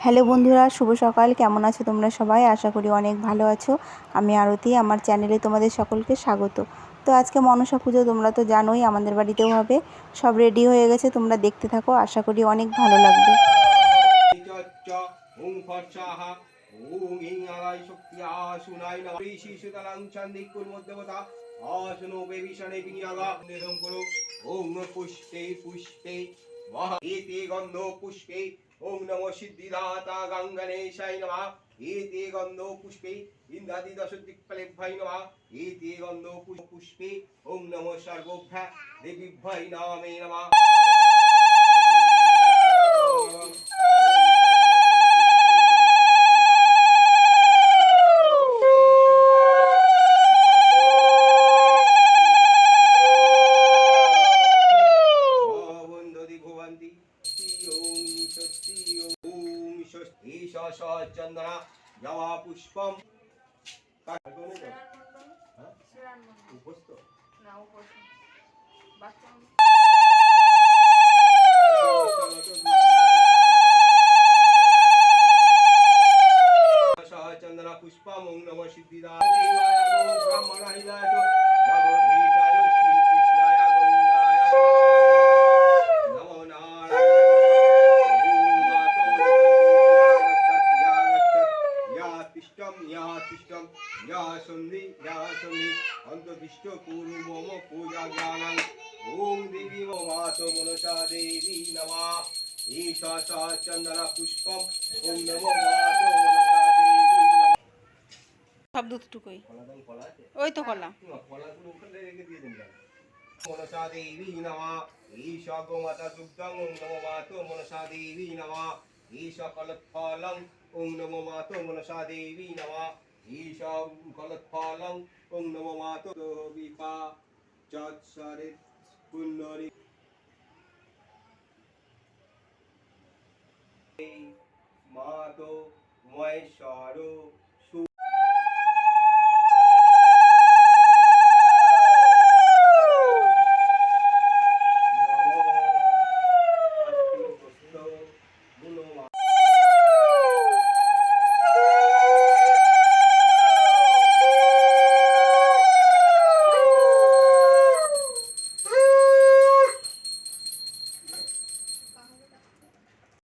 Hello বন্ধুরা, শুভ সকাল। কেমন আছো তোমরা সবাই? আশা করি অনেক ভালো আছো। আমি আরতি, আমার চ্যানেলে তোমাদের সকলকে স্বাগত। তো আজকে মনসা পুজো, তোমরা তো জানোই আমাদের বাড়িতেও হবে। সব রেডি হয়ে গেছে, তোমরা দেখতে থাকো, আশা করি অনেক ভালো লাগবে। ओम नमो सिद्धिदाता गंगणेशाय नमः। एते गन्धो पुष्पे इंद्रादि दश दिक्पालेभ्यै नमः। एते गन्धो पुष्पे ओम नमो सर्वोभ्य देवीभ्यै नमे नमः। चंदना जवा पुष्पम चंदना पुष्पम ओम नमः सिद्धिदाय ब्राह्मणाय जगदीशाय श्री कृष्णाय गोविंदाय नमो नारायण या संधि अंतदिष्ट कुरु मम पूजा ज्ञानं ओम देवी मातो मनसा देवी नमः। ईशा सा चंदना पुष्पम ओम नमो मातो मनसा देवी नमः। সব দুধটুকুই ওই তো কলা मनसा देवी नमः। ईशा गोमाता दुग्धं ओम नमो मातो मनसा देवी नमः। ईशा कलत्फलं ओम नमो मातो मनसा देवी नमः। ईशा कलत्फलं ओम नमो मातो विपा चत्सरित पुण्यरि मातो महेश्वरो